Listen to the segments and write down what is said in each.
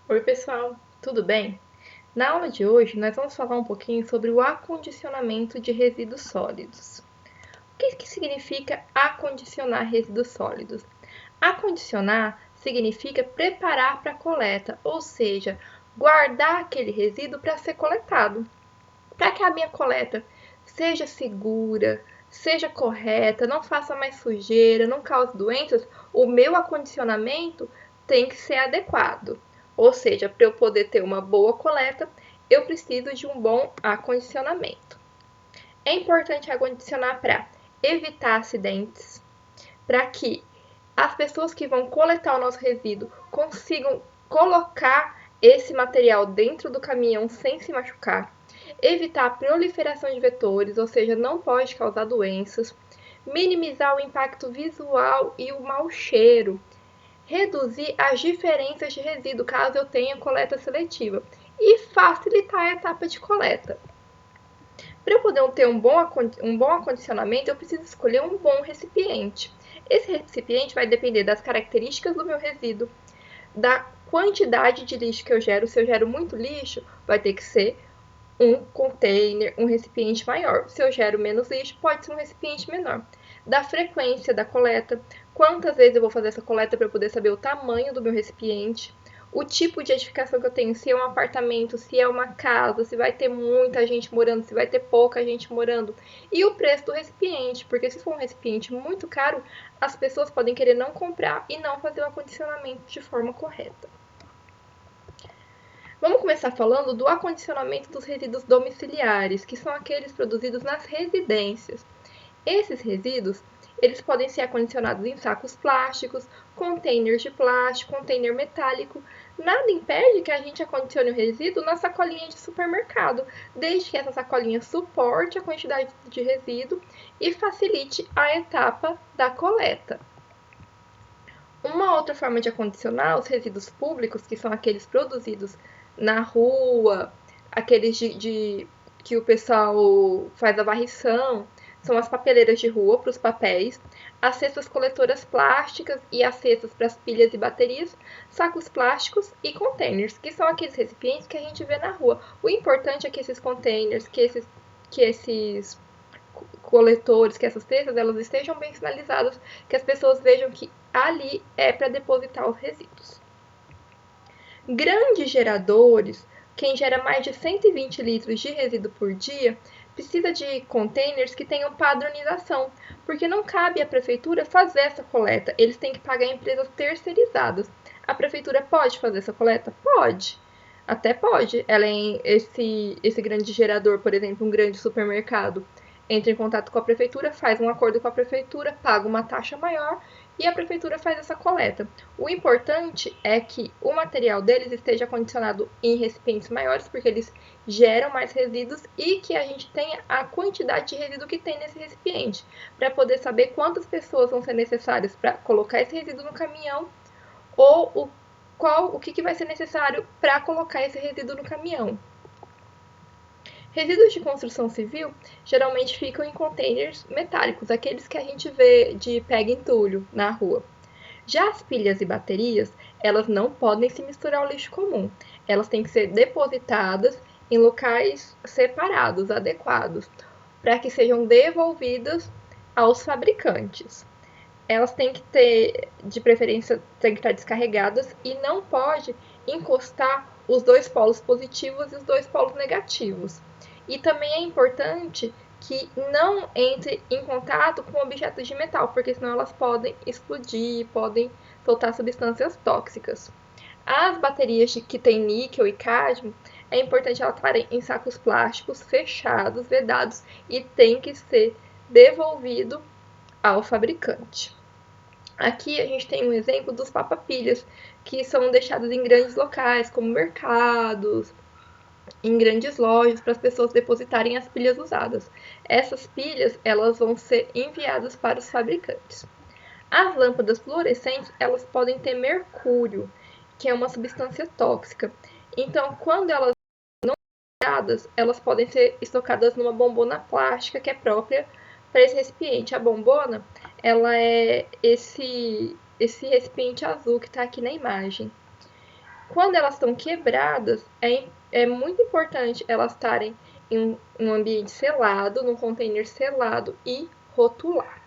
Oi, pessoal, tudo bem? Na aula de hoje, nós vamos falar um pouquinho sobre o acondicionamento de resíduos sólidos. O que significa acondicionar resíduos sólidos? Acondicionar significa preparar para a coleta, ou seja, guardar aquele resíduo para ser coletado. Para que a minha coleta seja segura, seja correta, não faça mais sujeira, não cause doenças, o meu acondicionamento tem que ser adequado. Ou seja, para eu poder ter uma boa coleta, eu preciso de um bom acondicionamento. É importante acondicionar para evitar acidentes, para que as pessoas que vão coletar o nosso resíduo consigam colocar esse material dentro do caminhão sem se machucar, evitar a proliferação de vetores, ou seja, não pode causar doenças, minimizar o impacto visual e o mau cheiro, reduzir as diferenças de resíduo caso eu tenha coleta seletiva e facilitar a etapa de coleta. Para eu poder ter um bom acondicionamento, eu preciso escolher um bom recipiente. Esse recipiente vai depender das características do meu resíduo, da quantidade de lixo que eu gero. Se eu gero muito lixo, vai ter que ser um container, um recipiente maior. Se eu gero menos lixo, pode ser um recipiente menor. Da frequência da coleta, quantas vezes eu vou fazer essa coleta para eu poder saber o tamanho do meu recipiente, o tipo de edificação que eu tenho, se é um apartamento, se é uma casa, se vai ter muita gente morando, se vai ter pouca gente morando, e o preço do recipiente, porque se for um recipiente muito caro, as pessoas podem querer não comprar e não fazer o acondicionamento de forma correta. Vamos começar falando do acondicionamento dos resíduos domiciliares, que são aqueles produzidos nas residências. Esses resíduos, eles podem ser acondicionados em sacos plásticos, containers de plástico, container metálico. Nada impede que a gente acondicione o resíduo na sacolinha de supermercado, desde que essa sacolinha suporte a quantidade de resíduo e facilite a etapa da coleta. Uma outra forma de acondicionar os resíduos públicos, que são aqueles produzidos na rua, aqueles que o pessoal faz a varrição, são as papeleiras de rua para os papéis, as cestas coletoras plásticas e as cestas para as pilhas e baterias, sacos plásticos e containers, que são aqueles recipientes que a gente vê na rua. O importante é que esses containers, que esses coletores, que essas cestas elas estejam bem sinalizadas, que as pessoas vejam que ali é para depositar os resíduos. Grandes geradores, quem gera mais de 120 litros de resíduo por dia, precisa de containers que tenham padronização, porque não cabe à prefeitura fazer essa coleta, eles têm que pagar empresas terceirizadas. A prefeitura pode fazer essa coleta? Pode. Até pode. Ela é esse grande gerador, por exemplo, um grande supermercado, entra em contato com a prefeitura, faz um acordo com a prefeitura, paga uma taxa maior e a prefeitura faz essa coleta. O importante é que o material deles esteja condicionado em recipientes maiores, porque eles geram mais resíduos e que a gente tenha a quantidade de resíduo que tem nesse recipiente, para poder saber quantas pessoas vão ser necessárias para colocar esse resíduo no caminhão ou o que vai ser necessário para colocar esse resíduo no caminhão. Resíduos de construção civil geralmente ficam em containers metálicos, aqueles que a gente vê de pega-entulho na rua. Já as pilhas e baterias, elas não podem se misturar ao lixo comum. Elas têm que ser depositadas em locais separados, adequados, para que sejam devolvidas aos fabricantes. Elas têm que ter, de preferência, têm que estar descarregadas e não pode encostar os dois polos positivos e os dois polos negativos. E também é importante que não entre em contato com objetos de metal, porque senão elas podem explodir, podem soltar substâncias tóxicas. As baterias que têm níquel e cádmio, é importante elas estarem em sacos plásticos fechados, vedados, e tem que ser devolvido ao fabricante. Aqui a gente tem um exemplo dos papapilhas, que são deixados em grandes locais, como mercados, em grandes lojas, para as pessoas depositarem as pilhas usadas. Essas pilhas elas vão ser enviadas para os fabricantes. As lâmpadas fluorescentes elas podem ter mercúrio, que é uma substância tóxica. Então, quando elas elas podem ser estocadas numa bombona plástica que é própria para esse recipiente. A bombona, ela é esse recipiente azul que está aqui na imagem. Quando elas estão quebradas, é muito importante elas estarem em um ambiente selado, num container selado e rotular.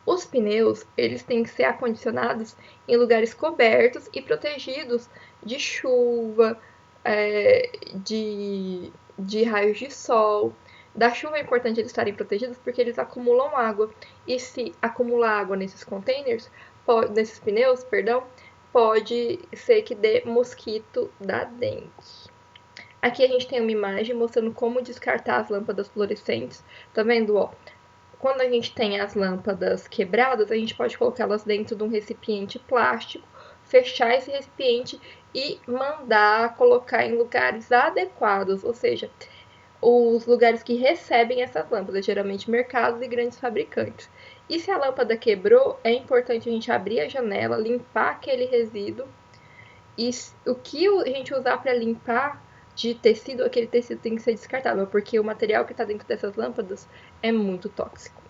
Os pneus, eles têm que ser acondicionados em lugares cobertos e protegidos de chuva, de raios de sol. Da chuva é importante eles estarem protegidos porque eles acumulam água. E se acumular água nesses containers, nesses pneus, perdão, pode ser que dê mosquito da dengue. Aqui a gente tem uma imagem mostrando como descartar as lâmpadas fluorescentes. Tá vendo, ó? Quando a gente tem as lâmpadas quebradas, a gente pode colocá-las dentro de um recipiente plástico, fechar esse recipiente e mandar colocar em lugares adequados, ou seja, os lugares que recebem essas lâmpadas, geralmente mercados e grandes fabricantes. E se a lâmpada quebrou, é importante a gente abrir a janela, limpar aquele resíduo. E o que a gente usar para limpar de tecido, aquele tecido tem que ser descartável, porque o material que está dentro dessas lâmpadas é muito tóxico.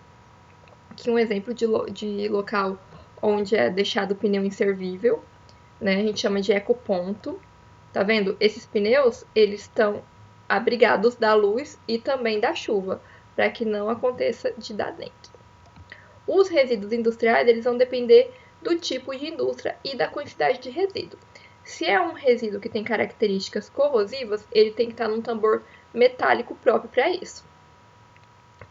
Aqui um exemplo de local onde é deixado o pneu inservível, né? A gente chama de ecoponto. Tá vendo? Esses pneus, eles estão abrigados da luz e também da chuva, para que não aconteça de dar dengue. Os resíduos industriais, eles vão depender do tipo de indústria e da quantidade de resíduo. Se é um resíduo que tem características corrosivas, ele tem que estar num tambor metálico próprio para isso.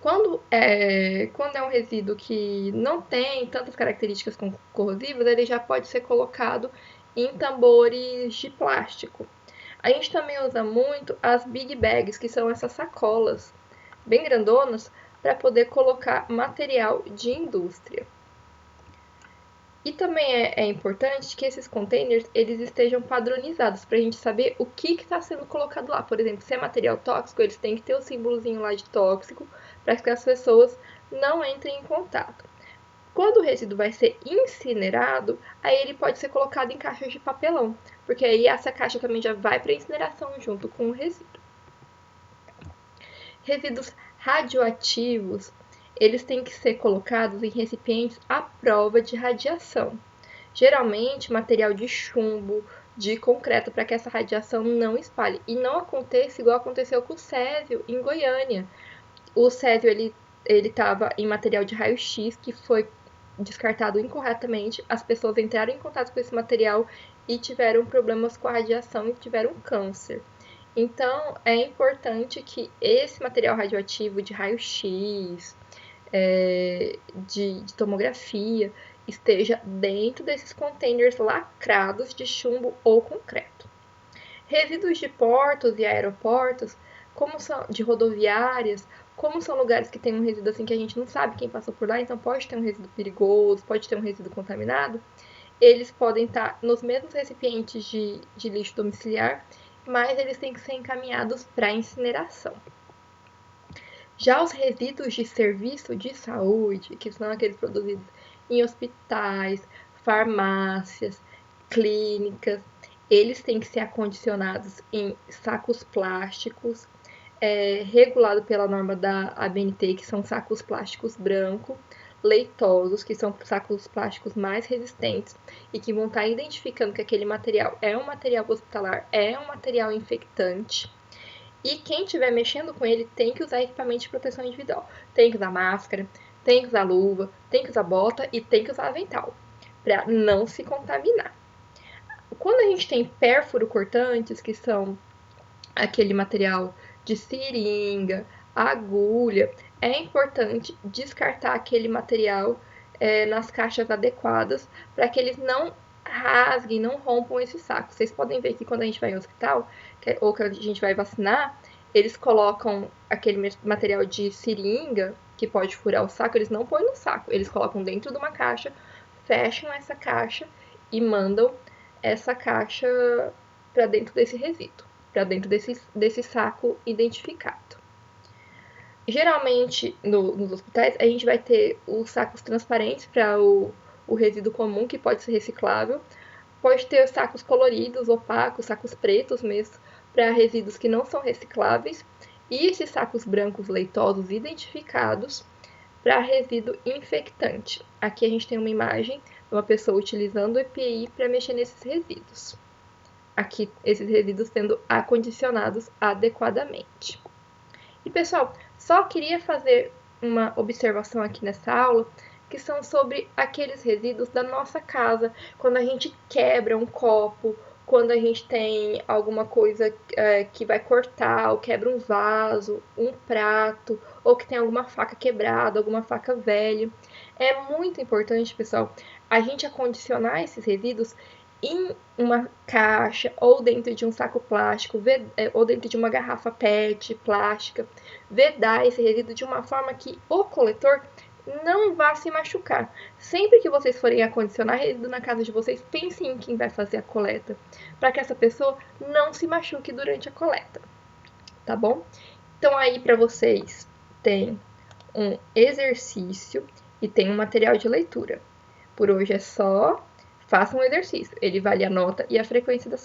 Quando é um resíduo que não tem tantas características corrosivas, ele já pode ser colocado em tambores de plástico. A gente também usa muito as big bags, que são essas sacolas bem grandonas, para poder colocar material de indústria. E também é importante que esses containers eles estejam padronizados para a gente saber o que está sendo colocado lá. Por exemplo, se é material tóxico, eles têm que ter o símbolozinho lá de tóxico para que as pessoas não entrem em contato. Quando o resíduo vai ser incinerado, aí ele pode ser colocado em caixas de papelão, porque aí essa caixa também já vai para incineração junto com o resíduo. Resíduos radioativos, eles têm que ser colocados em recipientes à prova de radiação. Geralmente, material de chumbo, de concreto, para que essa radiação não espalhe. E não aconteça igual aconteceu com o césio em Goiânia. O césio, ele estava em material de raio-x, que foi descartado incorretamente. As pessoas entraram em contato com esse material e tiveram problemas com a radiação e tiveram câncer. Então, é importante que esse material radioativo de raio-x, de tomografia, esteja dentro desses containers lacrados de chumbo ou concreto. Resíduos de portos e aeroportos, como são de rodoviárias, como são lugares que tem um resíduo assim que a gente não sabe quem passou por lá, então pode ter um resíduo perigoso, pode ter um resíduo contaminado, eles podem estar nos mesmos recipientes de lixo domiciliar, mas eles têm que ser encaminhados para incineração. Já os resíduos de serviço de saúde, que são aqueles produzidos em hospitais, farmácias, clínicas, eles têm que ser acondicionados em sacos plásticos, regulado pela norma da ABNT, que são sacos plásticos brancos, leitosos, que são sacos plásticos mais resistentes e que vão estar identificando que aquele material é um material hospitalar, é um material infectante. E quem estiver mexendo com ele tem que usar equipamento de proteção individual. Tem que usar máscara, tem que usar luva, tem que usar bota e tem que usar avental, para não se contaminar. Quando a gente tem pérfuro cortantes, que são aquele material de seringa, agulha, é importante descartar aquele material nas caixas adequadas para que eles não rasguem, não rompam esse saco. Vocês podem ver que quando a gente vai ao hospital ou que a gente vai vacinar, eles colocam aquele material de seringa que pode furar o saco, eles não põem no saco, eles colocam dentro de uma caixa, fecham essa caixa e mandam essa caixa para dentro desse resíduo, para dentro desse saco identificado. Geralmente, nos hospitais, a gente vai ter os sacos transparentes para o resíduo comum, que pode ser reciclável. Pode ter os sacos coloridos, opacos, sacos pretos mesmo, para resíduos que não são recicláveis. E esses sacos brancos leitosos identificados para resíduo infectante. Aqui a gente tem uma imagem de uma pessoa utilizando o EPI para mexer nesses resíduos. aqui esses resíduos sendo acondicionados adequadamente. E pessoal, só queria fazer uma observação aqui nessa aula, que são sobre aqueles resíduos da nossa casa, quando a gente quebra um copo, quando a gente tem alguma coisa que vai cortar, ou quebra um vaso, um prato, ou que tem alguma faca quebrada, alguma faca velha. É muito importante, pessoal, a gente acondicionar esses resíduos em uma caixa ou dentro de um saco plástico ou dentro de uma garrafa PET plástica, vedar esse resíduo de uma forma que o coletor não vá se machucar. Sempre que vocês forem acondicionar resíduo na casa de vocês, pensem em quem vai fazer a coleta, para que essa pessoa não se machuque durante a coleta, tá bom? Então aí para vocês tem um exercício e tem um material de leitura. Por hoje é só. Faça um exercício, ele vale a nota e a frequência da